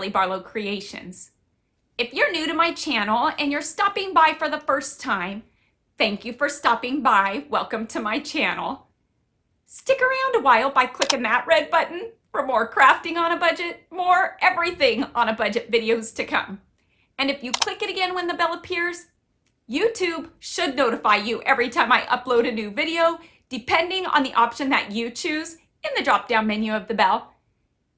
Kelly Barlow Creations. If you're new to my channel and you're stopping by for the first time, thank you for stopping by. Welcome to my channel. Stick around a while by clicking that red button for more crafting on a budget, more everything on a budget videos to come. And if you click it again when the bell appears, YouTube should notify you every time I upload a new video, depending on the option that you choose in the drop-down menu of the bell.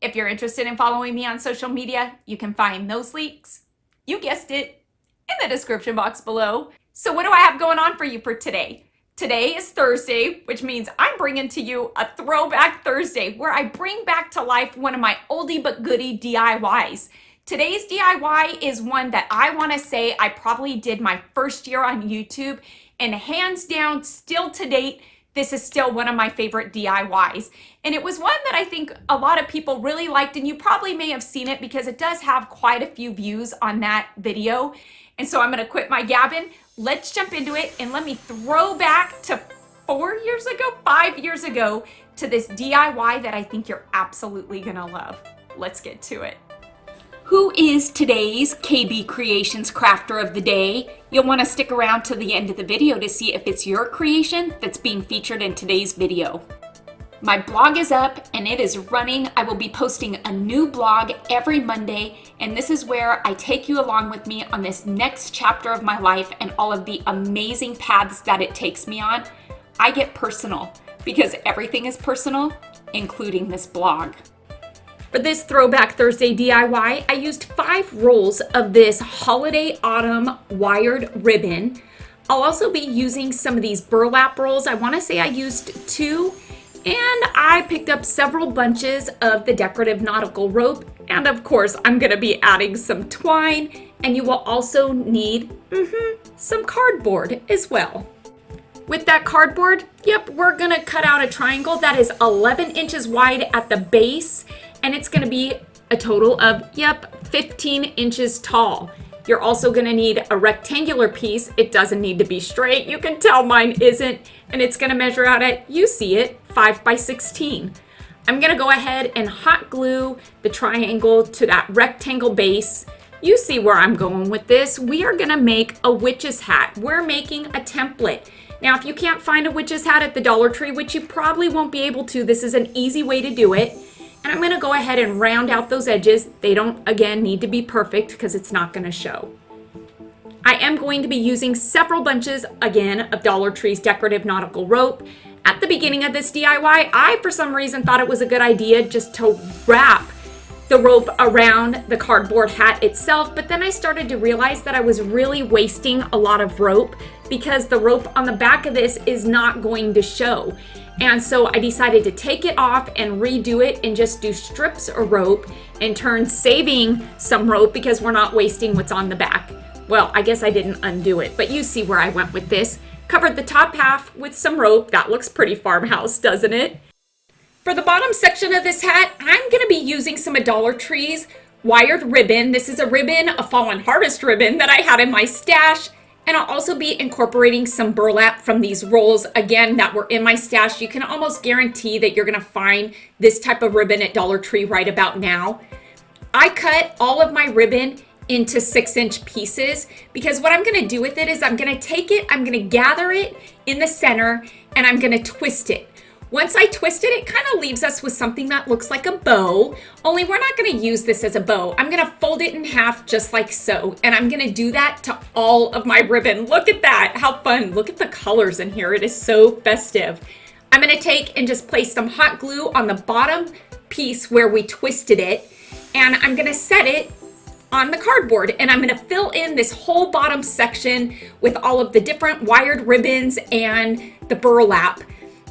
If you're interested in following me on social media, you can find those links, you guessed it, in the description box below. So what do I have going on for you for today? Today is Thursday, which means I'm bringing to you a Throwback Thursday where I bring back to life one of my oldie but goodie DIYs. Today's DIY is one that I want to say I probably did my first year on YouTube, and hands down, still to date, this is still one of my favorite DIYs. And it was one that I think a lot of people really liked, and you probably may have seen it because it does have quite a few views on that video. And so I'm going to quit my gabbing. Let's jump into it and let me throw back to 5 years ago to this DIY that I think you're absolutely going to love. Let's get to it. Who is today's KB Creations crafter of the day? You'll want to stick around to the end of the video to see if it's your creation that's being featured in today's video. My blog is up and it is running. I will be posting a new blog every Monday, and this is where I take you along with me on this next chapter of my life and all of the amazing paths that it takes me on. I get personal because everything is personal, including this blog. For this Throwback Thursday DIY, I used 5 rolls of this holiday autumn wired ribbon. I'll also be using some of these burlap rolls. I want to say I used 2, and I picked up several bunches of the decorative nautical rope. And of course, I'm going to be adding some twine, and you will also need some cardboard as well. With that cardboard, we're going to cut out a triangle that is 11 inches wide at the base, and it's going to be a total of, 15 inches tall. You're also going to need a rectangular piece. It doesn't need to be straight. You can tell mine isn't, and it's going to measure out at, you see it, 5 by 16. I'm going to go ahead and hot glue the triangle to that rectangle base. You see where I'm going with this. We are going to make a witch's hat. We're making a template. Now, if you can't find a witch's hat at the Dollar Tree, which you probably won't be able to, this is an easy way to do it. And I'm going to go ahead and round out those edges. They don't, again, need to be perfect because it's not going to show. I am going to be using several bunches, again, of Dollar Tree's decorative nautical rope. At the beginning of this DIY, I, for some reason, thought it was a good idea just to wrap the rope around the cardboard hat itself, but then I started to realize that I was really wasting a lot of rope because the rope on the back of this is not going to show. And so I decided to take it off and redo it and just do strips of rope, in turn saving some rope because we're not wasting what's on the back. Well, I guess I didn't undo it, but you see where I went with this. Covered the top half with some rope. That looks pretty farmhouse, doesn't it? For the bottom section of this hat, I'm going to be using some of Dollar Tree's wired ribbon. This is a ribbon, a fall and harvest ribbon that I had in my stash. And I'll also be incorporating some burlap from these rolls, again, that were in my stash. You can almost guarantee that you're going to find this type of ribbon at Dollar Tree right about now. I cut all of my ribbon into 6-inch pieces because what I'm going to do with it is I'm going to take it, I'm going to gather it in the center, and I'm going to twist it. Once I twist it, it kind of leaves us with something that looks like a bow, only we're not going to use this as a bow. I'm going to fold it in half just like so, and I'm going to do that to all of my ribbon. Look at that, how fun. Look at the colors in here. It is so festive. I'm going to take and just place some hot glue on the bottom piece where we twisted it, and I'm going to set it on the cardboard, and I'm going to fill in this whole bottom section with all of the different wired ribbons and the burlap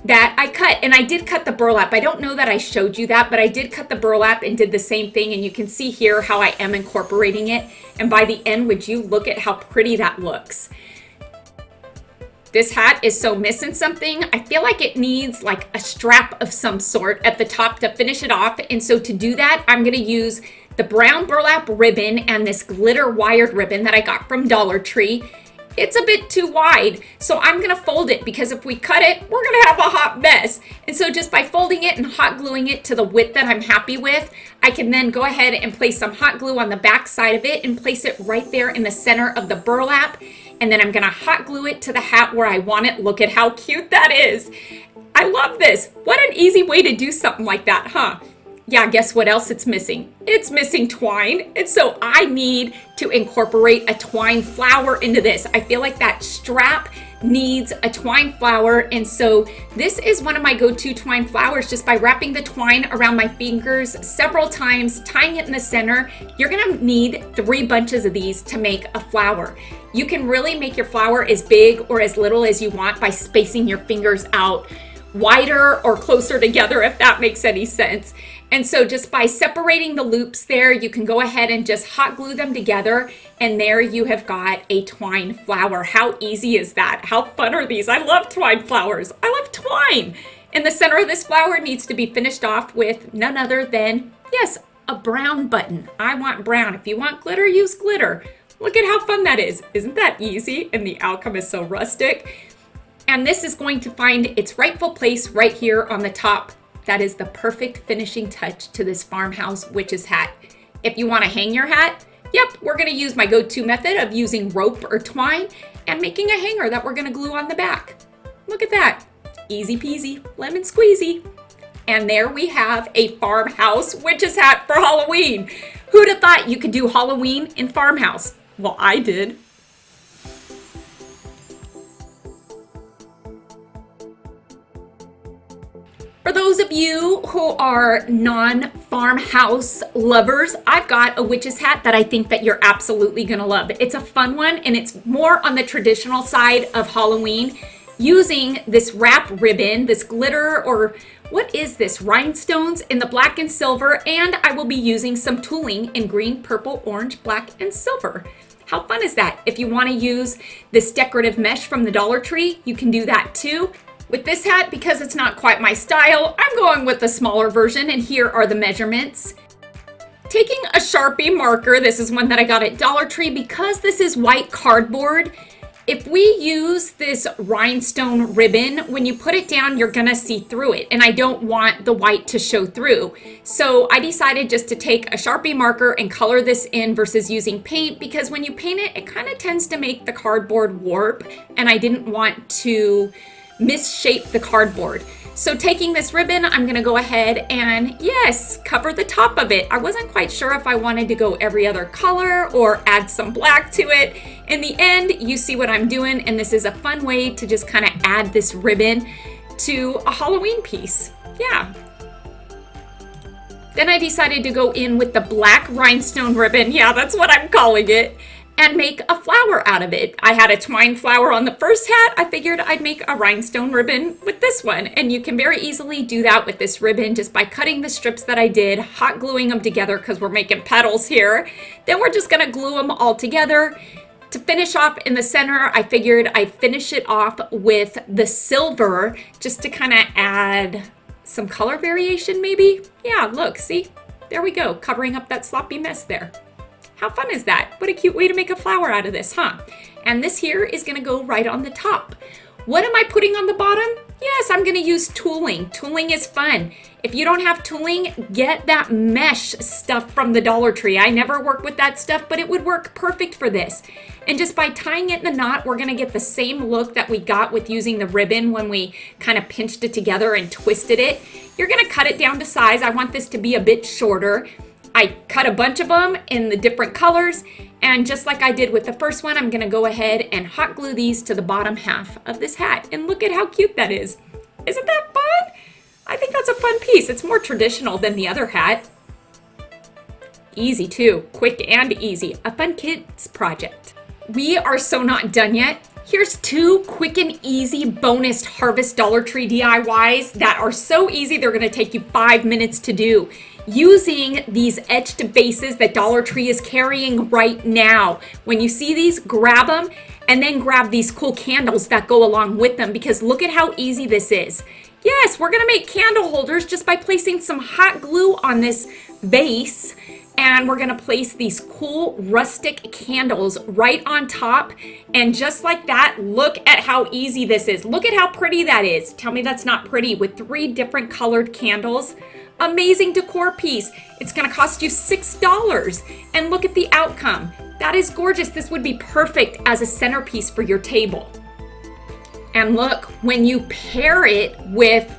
that I cut. And I did cut the burlap. I don't know that I showed you that, but I did cut the burlap and did the same thing, and you can see here how I am incorporating it. And by the end, would you look at how pretty that looks? This hat is so missing something. I feel like it needs like a strap of some sort at the top to finish it off. And so to do that, I'm going to use the brown burlap ribbon and this glitter wired ribbon that I got from Dollar Tree. it's a bit too wide. So I'm gonna fold it because if we cut it, we're gonna have a hot mess. And so just by folding it and hot gluing it to the width that I'm happy with, I can then go ahead and place some hot glue on the back side of it and place it right there in the center of the burlap. And then I'm gonna hot glue it to the hat where I want it. Look at how cute that is. I love this. What an easy way to do something like that, huh? Yeah, guess what else it's missing? It's missing twine. And so I need to incorporate a twine flower into this. I feel like that strap needs a twine flower. And so this is one of my go-to twine flowers. Just by wrapping the twine around my fingers several times, tying it in the center, you're gonna need 3 bunches of these to make a flower. You can really make your flower as big or as little as you want by spacing your fingers out wider or closer together, if that makes any sense. And so just by separating the loops there, you can go ahead and just hot glue them together, and there you have got a twine flower. How easy is that? How fun are these? I love twine flowers. I love twine. And the center of this flower needs to be finished off with none other than, yes, a brown button. I want brown. If you want glitter, use glitter. Look at how fun that is. Isn't that easy? And the outcome is so rustic. And this is going to find its rightful place right here on the top. That is the perfect finishing touch to this farmhouse witch's hat. If you want to hang your hat, yep, we're going to use my go-to method of using rope or twine and making a hanger that we're going to glue on the back. Look at that. Easy peasy, lemon squeezy. And there we have a farmhouse witch's hat for Halloween. Who'd have thought you could do Halloween in farmhouse? Well, I did. For those of you who are non-farmhouse lovers, I've got a witch's hat that I think that you're absolutely gonna love. It's a fun one, and it's more on the traditional side of Halloween, using this wrap ribbon, this glitter, or what is this, rhinestones in the black and silver, and I will be using some tooling in green, purple, orange, black, and silver. How fun is that? If you wanna use this decorative mesh from the Dollar Tree, you can do that too. With this hat, because it's not quite my style, I'm going with the smaller version, and here are the measurements. Taking a Sharpie marker, this is one that I got at Dollar Tree, because this is white cardboard. If we use this rhinestone ribbon, when you put it down, you're gonna see through it, and I don't want the white to show through. So I decided just to take a Sharpie marker and color this in versus using paint, because when you paint it, it kind of tends to make the cardboard warp, and I didn't want to misshape the cardboard. So taking this ribbon, I'm gonna go ahead and, yes, cover the top of it. I wasn't quite sure if I wanted to go every other color or add some black to it. In the end, you see what I'm doing, and this is a fun way to just kind of add this ribbon to a Halloween piece. Yeah. Then I decided to go in with the black rhinestone ribbon, yeah, that's what I'm calling it, and make a flower out of it. I had a twine flower on the first hat. I figured I'd make a rhinestone ribbon with this one. And you can very easily do that with this ribbon just by cutting the strips that I did, hot gluing them together because we're making petals here. Then we're just gonna glue them all together. To finish off in the center, I figured I'd finish it off with the silver just to kind of add some color variation maybe. Yeah, look, see? There we go, covering up that sloppy mess there. How fun is that? What a cute way to make a flower out of this, huh? And this here is gonna go right on the top. What am I putting on the bottom? Yes, I'm gonna use tooling. Tooling is fun. If you don't have tooling, get that mesh stuff from the Dollar Tree. I never work with that stuff, but it would work perfect for this. And just by tying it in a knot, we're gonna get the same look that we got with using the ribbon when we kind of pinched it together and twisted it. You're gonna cut it down to size. I want this to be a bit shorter. I cut a bunch of them in the different colors, and just like I did with the first one, I'm gonna go ahead and hot glue these to the bottom half of this hat. And look at how cute that is. Isn't that fun? I think that's a fun piece. It's more traditional than the other hat. Easy too, quick and easy. A fun kids project. We are so not done yet. Here's 2 quick and easy bonus Harvest Dollar Tree DIYs that are so easy, they're gonna take you 5 minutes to do. Using these etched bases that Dollar Tree is carrying right now. When you see these, grab them, and then grab these cool candles that go along with them, because look at how easy this is. Yes, we're gonna make candle holders just by placing some hot glue on this base, And we're gonna place these cool rustic candles right on top. And just like that, look at how easy this is. Look at how pretty that is. Tell me that's not pretty with 3 different colored candles. Amazing decor piece. It's gonna cost you $6. And look at the outcome. That is gorgeous. This would be perfect as a centerpiece for your table. And look, when you pair it with,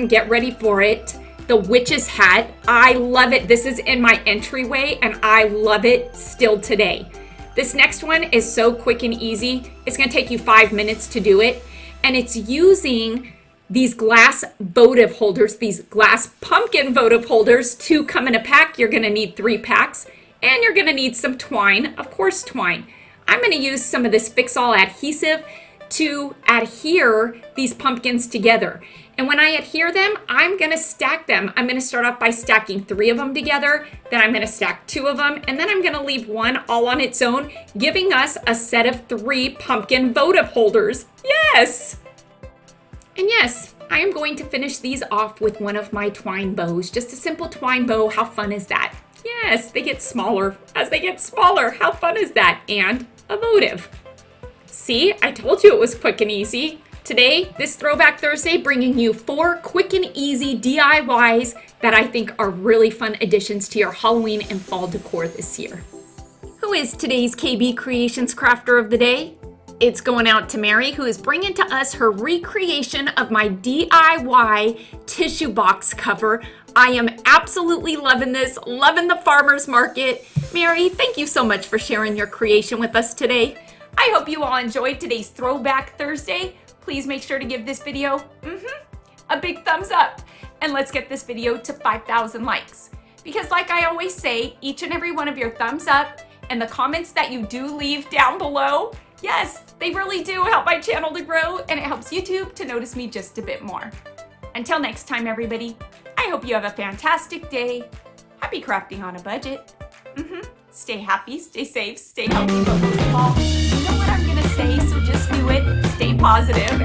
get ready for it, the witch's hat. I love it. This is in my entryway and I love it still today. This next one is so quick and easy. It's gonna take you 5 minutes to do it. And it's using these glass votive holders, these glass pumpkin votive holders to come in a pack. You're gonna need 3 packs and you're gonna need some twine, of course twine. I'm gonna use some of this Fix-All adhesive to adhere these pumpkins together. And when I adhere them, I'm gonna stack them. I'm gonna start off by stacking 3 of them together, then I'm gonna stack 2 of them, and then I'm gonna leave 1 all on its own, giving us a set of 3 pumpkin votive holders. Yes! And yes, I am going to finish these off with one of my twine bows. Just a simple twine bow. How fun is that? Yes, they get smaller. As they get smaller, how fun is that? And a votive. See, I told you it was quick and easy. Today, this Throwback Thursday, bringing you 4 quick and easy DIYs that I think are really fun additions to your Halloween and fall decor this year. Who is today's KB Creations Crafter of the Day? It's going out to Mary, who is bringing to us her recreation of my DIY tissue box cover. I am absolutely loving this, loving the farmer's market. Mary, thank you so much for sharing your creation with us today. I hope you all enjoyed today's Throwback Thursday. Please make sure to give this video a big thumbs up. And let's get this video to 5,000 likes. Because like I always say, each and every one of your thumbs up and the comments that you do leave down below, yes, they really do help my channel to grow and it helps YouTube to notice me just a bit more. Until next time, everybody, I hope you have a fantastic day. Happy crafting on a budget. Stay happy, stay safe, stay healthy, but most of all, you know what I'm gonna say, so just do it. Stay positive.